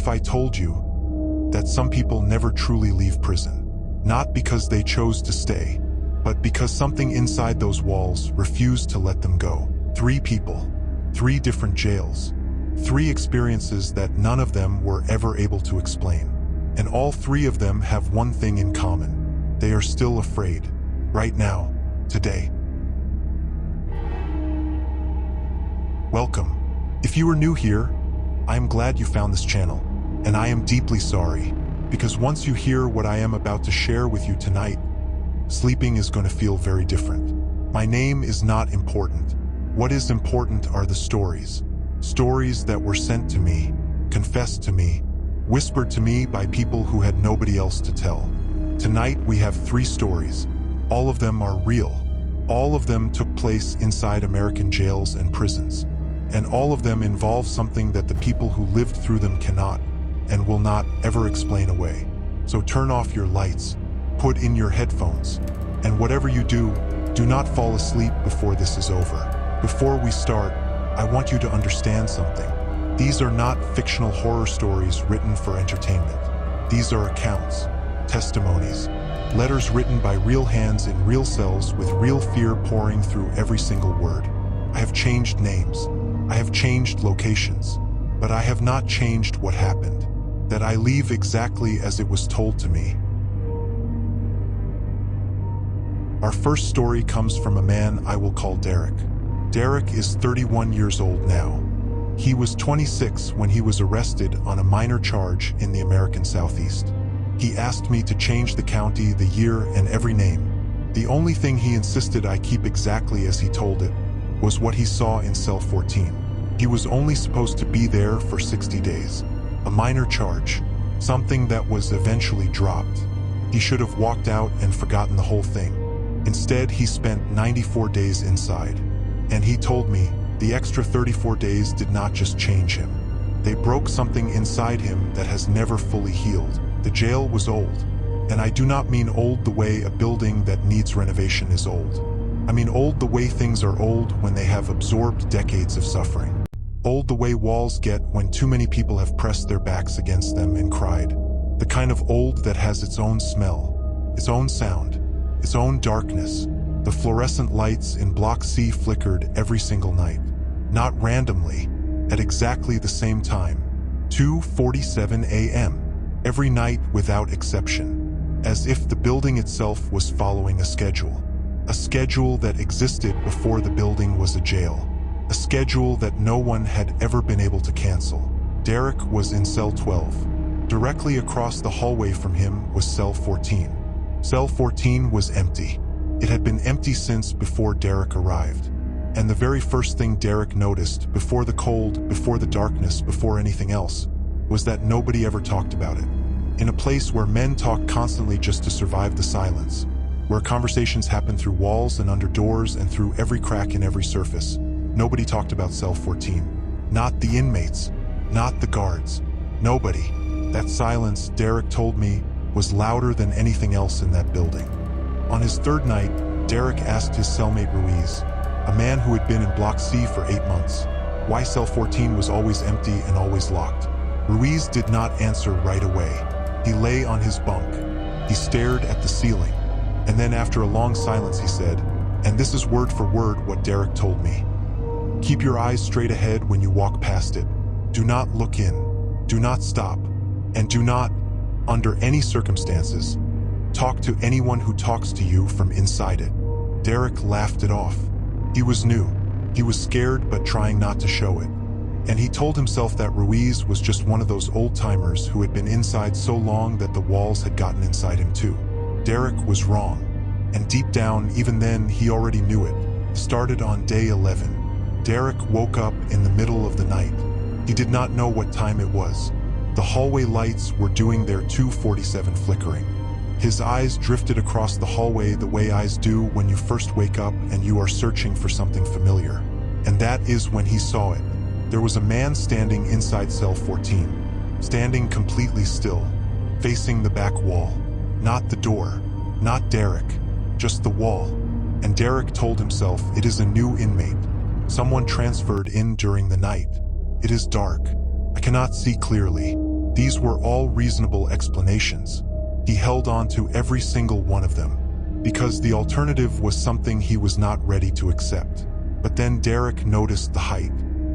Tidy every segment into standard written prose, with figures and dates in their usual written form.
if I told you that some people never truly leave prison? Not because they chose to stay, but because something inside those walls refused to let them go. 3 people, 3 different jails, 3 experiences that none of them were ever able to explain. And all 3 of them have one thing in common. They are still afraid, right now, today. Welcome. If you are new here, I am glad you found this channel, and I am deeply sorry, because once you hear what I am about to share with you tonight, sleeping is going to feel very different. My name is not important. What is important are the stories. Stories that were sent to me, confessed to me, whispered to me by people who had nobody else to tell. Tonight we have 3 stories. All of them are real. All of them took place inside American jails and prisons. And all of them involve something that the people who lived through them cannot and will not ever explain away. So turn off your lights, put in your headphones, and whatever you do, do not fall asleep before this is over. Before we start, I want you to understand something. These are not fictional horror stories written for entertainment. These are accounts, testimonies, letters written by real hands in real cells with real fear pouring through every single word. I have changed names. I have changed locations, but I have not changed what happened, that I leave exactly as it was told to me. Our first story comes from a man I will call Derek. Derek is 31 years old now. He was 26 when he was arrested on a minor charge in the American Southeast. He asked me to change the county, the year, and every name. The only thing he insisted I keep exactly as he told it was what he saw in cell 14. He was only supposed to be there for 60 days. A minor charge, something that was eventually dropped. He should have walked out and forgotten the whole thing. Instead, he spent 94 days inside. And he told me the extra 34 days did not just change him. They broke something inside him that has never fully healed. The jail was old. And I do not mean old the way a building that needs renovation is old. I mean old the way things are old when they have absorbed decades of suffering. Old the way walls get when too many people have pressed their backs against them and cried. The kind of old that has its own smell, its own sound, its own darkness. The fluorescent lights in Block C flickered every single night. Not randomly, at exactly the same time. 2:47 a.m. Every night without exception. As if the building itself was following a schedule. A schedule that existed before the building was a jail. A schedule that no one had ever been able to cancel. Derek was in cell 12. Directly across the hallway from him was cell 14. Cell 14 was empty. It had been empty since before Derek arrived. And the very first thing Derek noticed, before the cold, before the darkness, before anything else, was that nobody ever talked about it. In a place where men talk constantly just to survive the silence, where conversations happen through walls and under doors and through every crack in every surface, nobody talked about cell 14. Not the inmates, not the guards, nobody. That silence, Derek told me, was louder than anything else in that building. On his 3rd night, Derek asked his cellmate Ruiz, a man who had been in Block C for 8 months, why cell 14 was always empty and always locked. Ruiz did not answer right away. He lay on his bunk. He stared at the ceiling. And then after a long silence he said, and this is word for word what Derek told me, keep your eyes straight ahead when you walk past it. Do not look in. Do not stop. And do not, under any circumstances, talk to anyone who talks to you from inside it. Derek laughed it off. He was new. He was scared but trying not to show it. And he told himself that Ruiz was just one of those old-timers who had been inside so long that the walls had gotten inside him too. Derek was wrong. And deep down, even then, he already knew it. Started on day 11. Derek woke up in the middle of the night. He did not know what time it was. The hallway lights were doing their 2:47 flickering. His eyes drifted across the hallway the way eyes do when you first wake up and you are searching for something familiar. And that is when he saw it. There was a man standing inside cell 14, standing completely still, facing the back wall. Not the door, not Derek, just the wall. And Derek told himself it is a new inmate, someone transferred in during the night. It is dark. I cannot see clearly. These were all reasonable explanations. He held on to every single one of them, because the alternative was something he was not ready to accept. But then Derek noticed the height.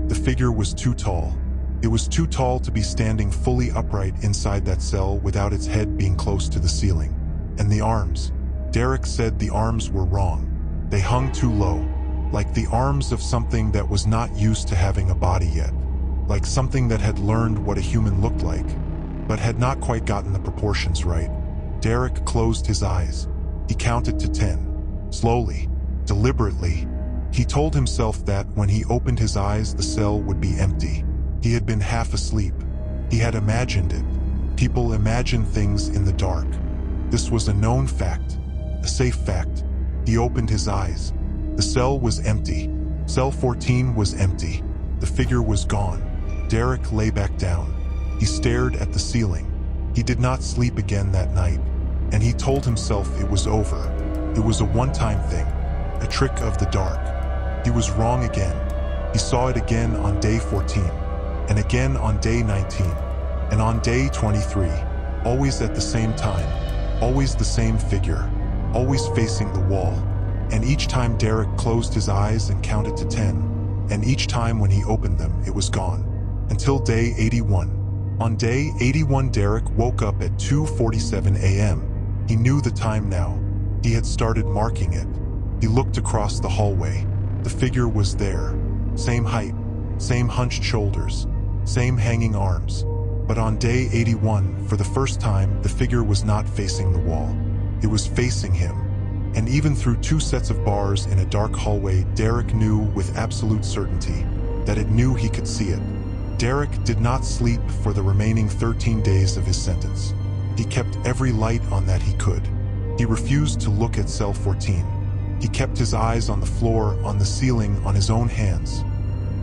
The figure was too tall. It was too tall to be standing fully upright inside that cell without its head being close to the ceiling. And the arms. Derek said the arms were wrong. They hung too low, like the arms of something that was not used to having a body yet, like something that had learned what a human looked like, but had not quite gotten the proportions right. Derek closed his eyes. He counted to 10. Slowly, deliberately. He told himself that when he opened his eyes, the cell would be empty. He had been half asleep. He had imagined it. People imagine things in the dark. This was a known fact, a safe fact. He opened his eyes. The cell was empty. Cell 14 was empty. The figure was gone. Derek lay back down. He stared at the ceiling. He did not sleep again that night, and he told himself it was over. It was a one-time thing, a trick of the dark. He was wrong again. He saw it again on day 14, and again on day 19, and on day 23, always at the same time, always the same figure, always facing the wall. And each time Derek closed his eyes and counted to 10, and each time when he opened them, it was gone. Until day 81. On day 81, Derek woke up at 2:47 a.m. He knew the time now. He had started marking it. He looked across the hallway. The figure was there. Same height, same hunched shoulders, same hanging arms. But on day 81, for the first time, the figure was not facing the wall. It was facing him. And even through 2 sets of bars in a dark hallway, Derek knew with absolute certainty that it knew he could see it. Derek did not sleep for the remaining 13 days of his sentence. He kept every light on that he could. He refused to look at cell 14. He kept his eyes on the floor, on the ceiling, on his own hands,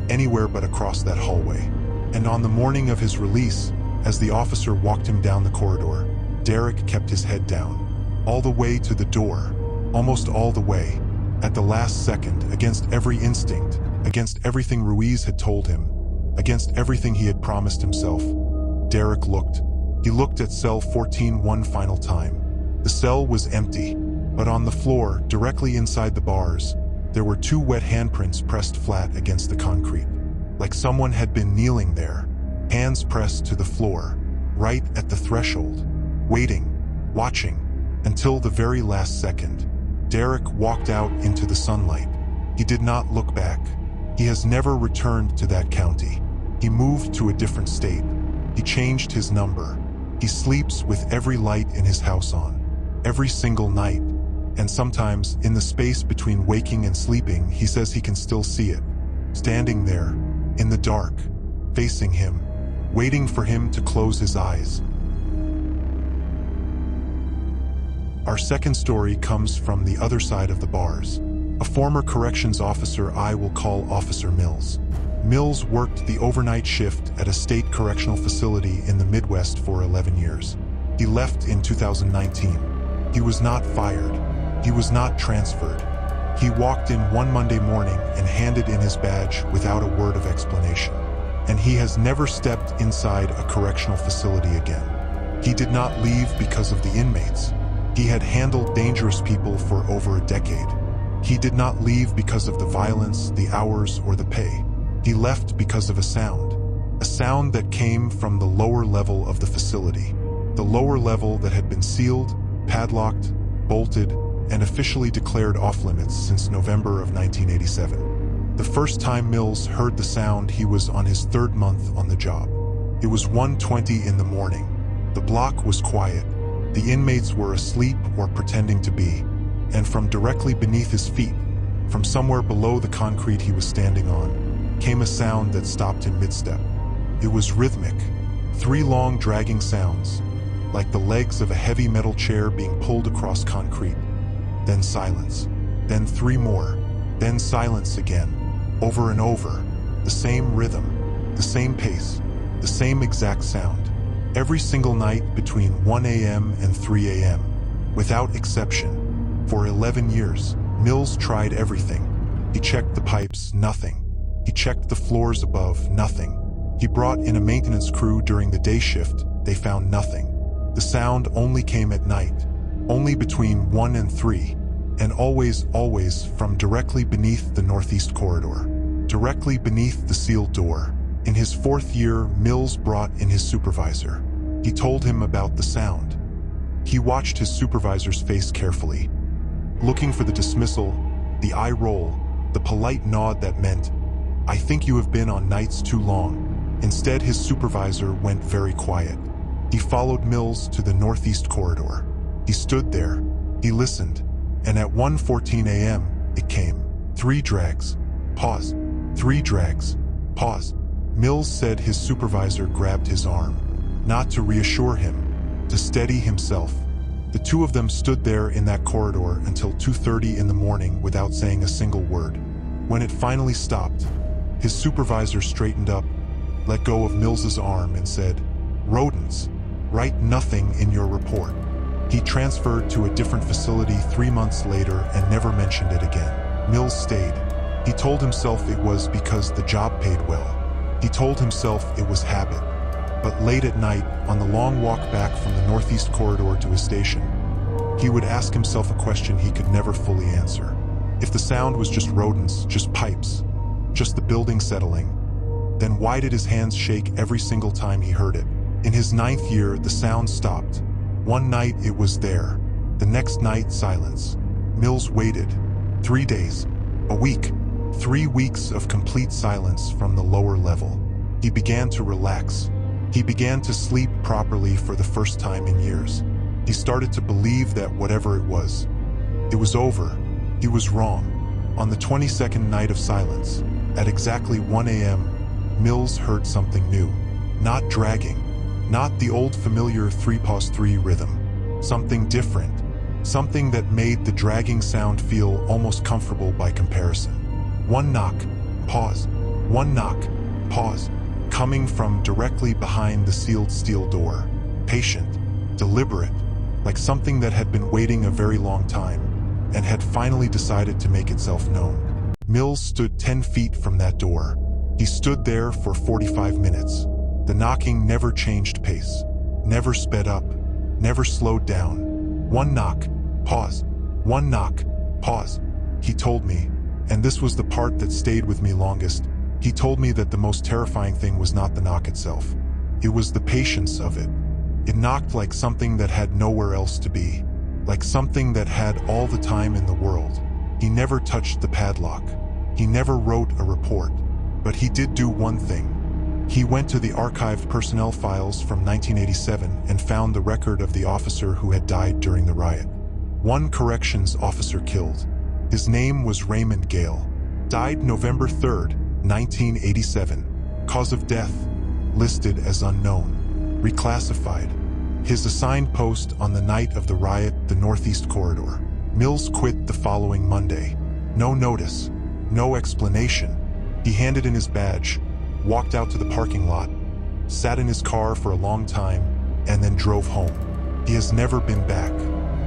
anywhere but across that hallway. And on the morning of his release, as the officer walked him down the corridor, Derek kept his head down, all the way to the door, almost all the way, at the last second, against every instinct, against everything Ruiz had told him, against everything he had promised himself. Derek looked. He looked at cell 14 one final time. The cell was empty, but on the floor, directly inside the bars, there were 2 wet handprints pressed flat against the concrete, like someone had been kneeling there, hands pressed to the floor, right at the threshold, waiting, watching, until the very last second. Derek walked out into the sunlight. He did not look back. He has never returned to that county. He moved to a different state. He changed his number. He sleeps with every light in his house on, every single night. And sometimes, in the space between waking and sleeping, he says he can still see it, standing there, in the dark, facing him, waiting for him to close his eyes. Our second story comes from the other side of the bars. A former corrections officer I will call Officer Mills. Mills worked the overnight shift at a state correctional facility in the Midwest for 11 years. He left in 2019. He was not fired. He was not transferred. He walked in one Monday morning and handed in his badge without a word of explanation. And he has never stepped inside a correctional facility again. He did not leave because of the inmates. He had handled dangerous people for over a decade. He did not leave because of the violence, the hours, or the pay. He left because of a sound that came from the lower level of the facility, the lower level that had been sealed, padlocked, bolted, and officially declared off-limits since November of 1987. The first time Mills heard the sound, he was on his 3rd month on the job. It was 1:20 in the morning. The block was quiet. The inmates were asleep or pretending to be, and from directly beneath his feet, from somewhere below the concrete he was standing on, came a sound that stopped him mid-step. It was rhythmic, 3 long dragging sounds, like the legs of a heavy metal chair being pulled across concrete. Then silence, then 3 more, then silence again, over and over, the same rhythm, the same pace, the same exact sound, every single night between 1 a.m. and 3 a.m., without exception. For 11 years, Mills tried everything. He checked the pipes, nothing. He checked the floors above, nothing. He brought in a maintenance crew during the day shift, they found nothing. The sound only came at night, only between 1 and 3, and always from directly beneath the northeast corridor, directly beneath the sealed door. In his 4th year, Mills brought in his supervisor. He told him about the sound. He watched his supervisor's face carefully, looking for the dismissal, the eye roll, the polite nod that meant, "I think you have been on nights too long." Instead, his supervisor went very quiet. He followed Mills to the northeast corridor. He stood there. He listened. And at 1:14 a.m., it came. 3 drags. Pause. 3 drags. Pause. Mills said his supervisor grabbed his arm, not to reassure him, to steady himself. The two of them stood there in that corridor until 2:30 in the morning without saying a single word. When it finally stopped, his supervisor straightened up, let go of Mills's arm and said, "Rodents, write nothing in your report." He transferred to a different facility 3 months later and never mentioned it again. Mills stayed. He told himself it was because the job paid well. He told himself it was habit. But late at night, on the long walk back from the northeast corridor to his station, he would ask himself a question he could never fully answer. If the sound was just rodents, just pipes, just the building settling, then why did his hands shake every single time he heard it? In his 9th year, the sound stopped. One night it was there. The next night, silence. Mills waited. 3 days. A week. 3 weeks of complete silence from the lower level. He began to relax. He began to sleep properly for the first time in years. He started to believe that whatever it was over. He was wrong. On the 22nd night of silence, at exactly 1 a.m., Mills heard something new. Not dragging. Not the old familiar 3-pause-3 rhythm. Something different. Something that made the dragging sound feel almost comfortable by comparison. One knock, pause. One knock, pause. Coming from directly behind the sealed steel door. Patient, deliberate, like something that had been waiting a very long time and had finally decided to make itself known. Mills stood 10 feet from that door. He stood there for 45 minutes. The knocking never changed pace, never sped up, never slowed down. One knock, pause. One knock, pause. He told me, and this was the part that stayed with me longest, he told me that the most terrifying thing was not the knock itself. It was the patience of it. It knocked like something that had nowhere else to be, like something that had all the time in the world. He never touched the padlock. He never wrote a report. But he did do one thing. He went to the archived personnel files from 1987 and found the record of the officer who had died during the riot. One corrections officer killed. His name was Raymond Gale. Died November 3rd, 1987. Cause of death, listed as unknown. Reclassified. His assigned post on the night of the riot, the Northeast Corridor. Mills quit the following Monday. No notice, no explanation. He handed in his badge, walked out to the parking lot, sat in his car for a long time, and then drove home. He has never been back.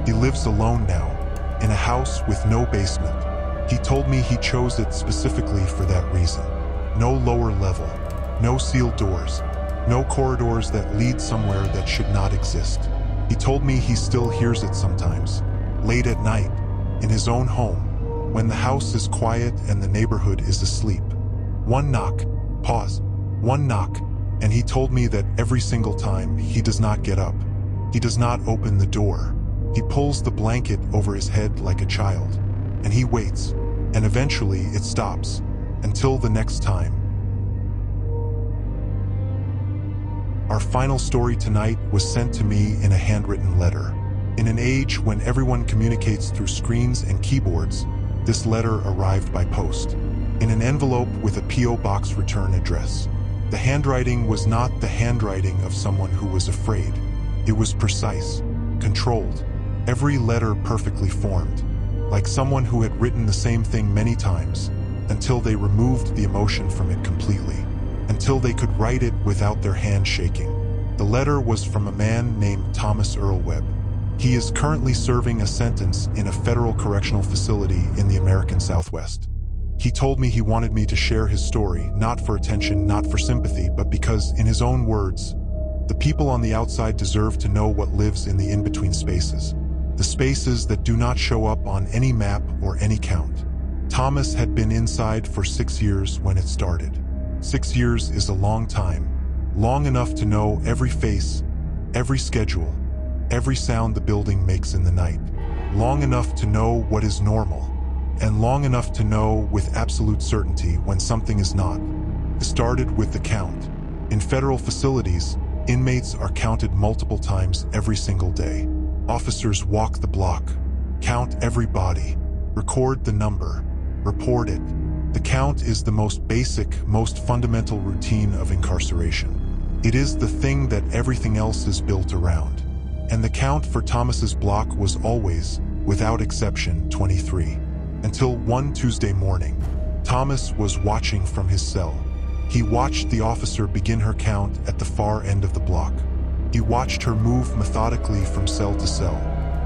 He lives alone now, in a house with no basement. He told me he chose it specifically for that reason. No lower level, no sealed doors, no corridors that lead somewhere that should not exist. He told me he still hears it sometimes, late at night, in his own home, when the house is quiet and the neighborhood is asleep. One knock, pause, one knock, and he told me that every single time he does not get up. He does not open the door. He pulls the blanket over his head like a child, and he waits, and eventually it stops, until the next time. Our final story tonight was sent to me in a handwritten letter. In an age when everyone communicates through screens and keyboards, this letter arrived by post, in an envelope with a P.O. Box return address. The handwriting was not the handwriting of someone who was afraid. It was precise, controlled, every letter perfectly formed, like someone who had written the same thing many times, until they removed the emotion from it completely, until they could write it without their hand shaking. The letter was from a man named Thomas Earl Webb. He is currently serving a sentence in a federal correctional facility in the American Southwest. He told me he wanted me to share his story, not for attention, not for sympathy, but because, in his own words, The people on the outside deserve to know what lives in the in-between spaces. The spaces that do not show up on any map or any count. Thomas had been inside for 6 years when it started. 6 years is a long time. Long enough to know every face, every schedule, every sound the building makes in the night. Long enough to know what is normal, and long enough to know with absolute certainty when something is not. It started with the count. In federal facilities, inmates are counted multiple times every single day. Officers walk the block, count every body, record the number, report it. The count is the most basic, most fundamental routine of incarceration. It is the thing that everything else is built around. And the count for Thomas's block was always, without exception, 23. Until one Tuesday morning, Thomas was watching from his cell. He watched the officer begin her count at the far end of the block. He watched her move methodically from cell to cell.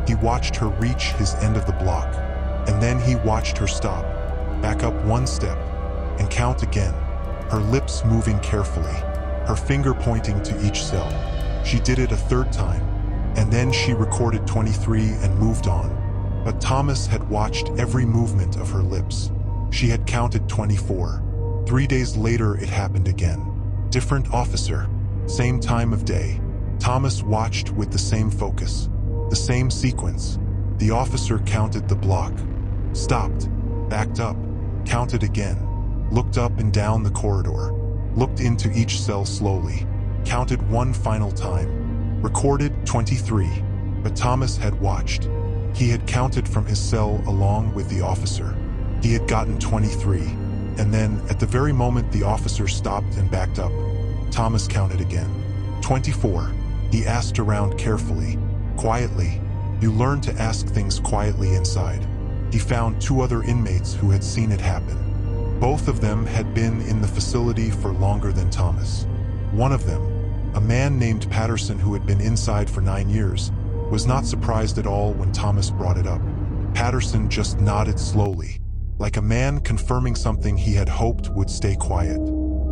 He watched her reach his end of the block. And then he watched her stop, back up one step, and count again, her lips moving carefully, her finger pointing to each cell. She did it a third time, and then she recorded 23 and moved on. But Thomas had watched every movement of her lips. She had counted 24. 3 days later, it happened again. Different officer, same time of day. Thomas watched with the same focus, the same sequence. The officer counted the block, stopped, backed up, counted again, looked up and down the corridor, looked into each cell slowly, counted one final time, recorded 23. But Thomas had watched. He had counted from his cell along with the officer. He had gotten 23, and then, at the very moment the officer stopped and backed up, Thomas counted again. 24. He asked around carefully, quietly. You learn to ask things quietly inside. He found 2 other inmates who had seen it happen. Both of them had been in the facility for longer than Thomas. One of them, a man named Patterson who had been inside for 9 years, was not surprised at all when Thomas brought it up. Patterson just nodded slowly, like a man confirming something he had hoped would stay quiet.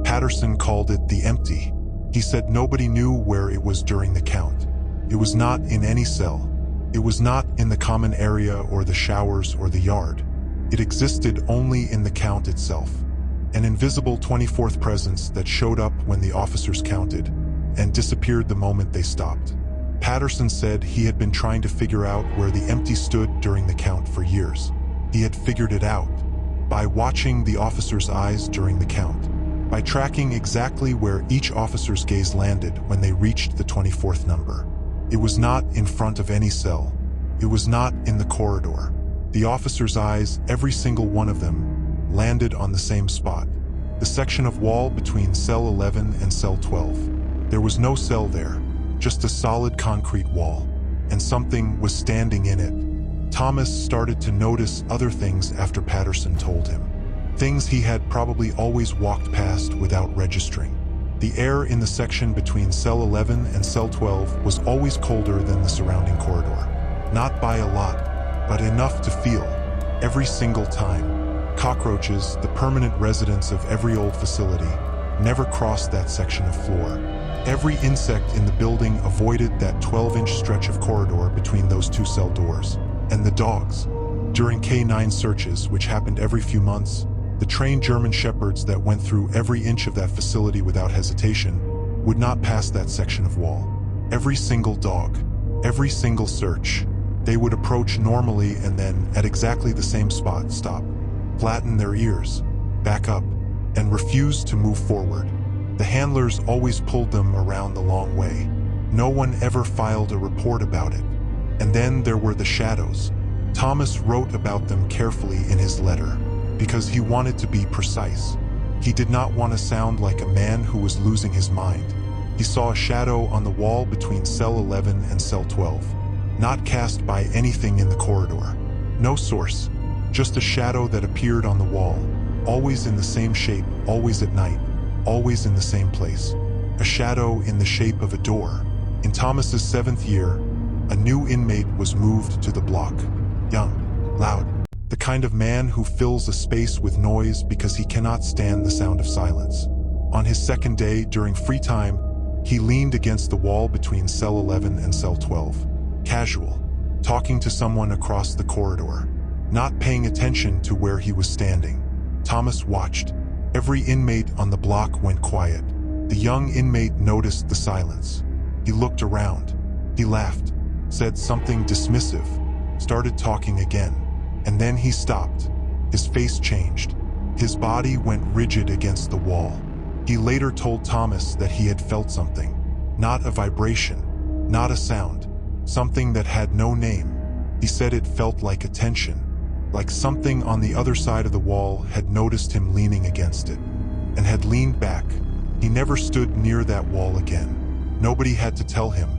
Patterson called it the empty. He said nobody knew where it was during the count. It was not in any cell. It was not in the common area or the showers or the yard. It existed only in the count itself. An invisible 24th presence that showed up when the officers counted and disappeared the moment they stopped. Patterson said he had been trying to figure out where the empty stood during the count for years. He had figured it out by watching the officers' eyes during the count, by tracking exactly where each officer's gaze landed when they reached the 24th number. It was not in front of any cell. It was not in the corridor. The officers' eyes, every single one of them, landed on the same spot, the section of wall between cell 11 and cell 12. There was no cell there, just a solid concrete wall, and something was standing in it. Thomas started to notice other things after Patterson told him. Things he had probably always walked past without registering. The air in the section between cell 11 and cell 12 was always colder than the surrounding corridor. Not by a lot, but enough to feel, every single time. Cockroaches, the permanent residents of every old facility, never crossed that section of floor. Every insect in the building avoided that 12-inch stretch of corridor between those 2 cell doors. And the dogs. During K9 searches, which happened every few months, the trained German shepherds that went through every inch of that facility without hesitation would not pass that section of wall. Every single dog, every single search, they would approach normally and then, at exactly the same spot, stop, flatten their ears, back up, and refuse to move forward. The handlers always pulled them around the long way. No one ever filed a report about it. And then there were the shadows. Thomas wrote about them carefully in his letter, because he wanted to be precise. He did not want to sound like a man who was losing his mind. He saw a shadow on the wall between cell 11 and cell 12, not cast by anything in the corridor. No source, just a shadow that appeared on the wall, always in the same shape, always at night, always in the same place. A shadow in the shape of a door. In Thomas's 7th year, a new inmate was moved to the block. Young, loud, the kind of man who fills a space with noise because he cannot stand the sound of silence. On his 2nd day, during free time, He leaned against the wall between cell 11 and cell 12. Casual, talking to someone across the corridor, not paying attention to where he was standing. Thomas watched. Every inmate on the block went quiet. The young inmate noticed the silence. He looked around. He laughed, said something dismissive, started talking again. And then he stopped. His face changed. His body went rigid against the wall. He later told Thomas that he had felt something. Not a vibration, not a sound, something that had no name. He said it felt like a tension, like something on the other side of the wall had noticed him leaning against it, and had leaned back. He never stood near that wall again. Nobody had to tell him.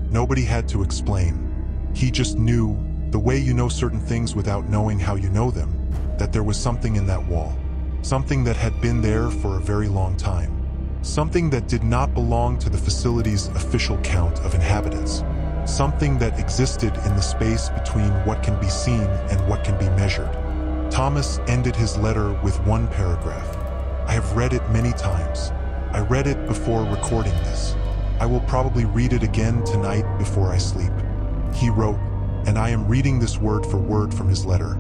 Nobody had to explain. He just knew, the way you know certain things without knowing how you know them, that there was something in that wall. Something that had been there for a very long time. Something that did not belong to the facility's official count of inhabitants. Something that existed in the space between what can be seen and what can be measured. Thomas ended his letter with one paragraph. I have read it many times. I read it before recording this. I will probably read it again tonight before I sleep. He wrote, and I am reading this word for word from his letter.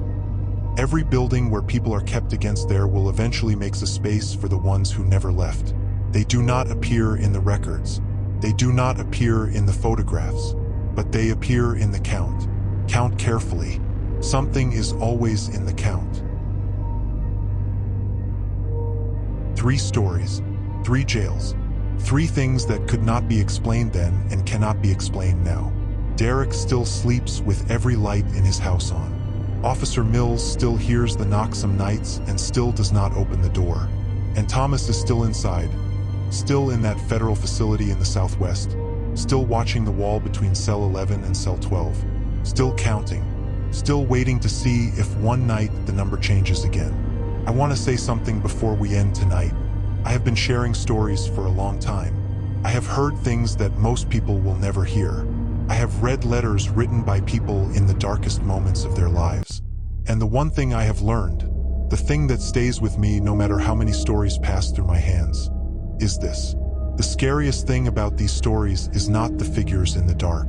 Every building where people are kept against there will eventually make a space for the ones who never left. They do not appear in the records. They do not appear in the photographs, but they appear in the count. Count carefully. Something is always in the count. 3 stories, 3 jails, 3 things that could not be explained then and cannot be explained now. Derek still sleeps with every light in his house on. Officer Mills still hears the knock some nights and still does not open the door. And Thomas is still inside, still in that federal facility in the Southwest, still watching the wall between cell 11 and cell 12, still counting, still waiting to see if one night the number changes again. I want to say something before we end tonight. I have been sharing stories for a long time. I have heard things that most people will never hear. I have read letters written by people in the darkest moments of their lives. And the one thing I have learned, the thing that stays with me no matter how many stories pass through my hands, is this. The scariest thing about these stories is not the figures in the dark.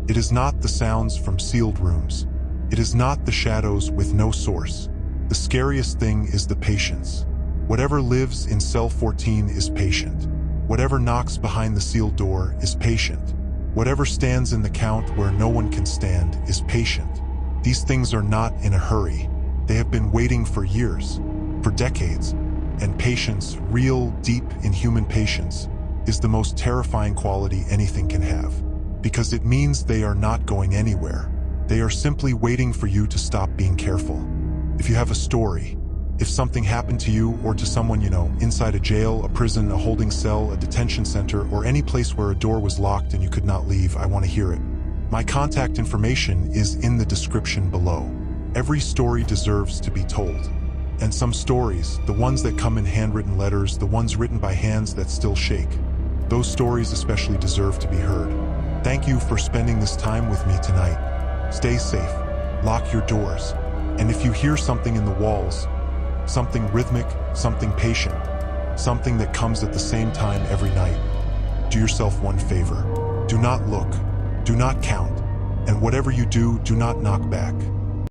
It is not the sounds from sealed rooms. It is not the shadows with no source. The scariest thing is the patience. Whatever lives in cell 14 is patient. Whatever knocks behind the sealed door is patient. Whatever stands in the count where no one can stand is patient. These things are not in a hurry. They have been waiting for years, for decades. And patience, real, deep, inhuman patience, is the most terrifying quality anything can have. Because it means they are not going anywhere. They are simply waiting for you to stop being careful. If you have a story, if something happened to you or to someone you know, inside a jail, a prison, a holding cell, a detention center, or any place where a door was locked and you could not leave, I want to hear it. My contact information is in the description below. Every story deserves to be told. And some stories, the ones that come in handwritten letters, the ones written by hands that still shake, those stories especially deserve to be heard. Thank you for spending this time with me tonight. Stay safe, lock your doors, and if you hear something in the walls, something rhythmic, something patient, something that comes at the same time every night, do yourself one favor. Do not look, do not count, and whatever you do, do not knock back.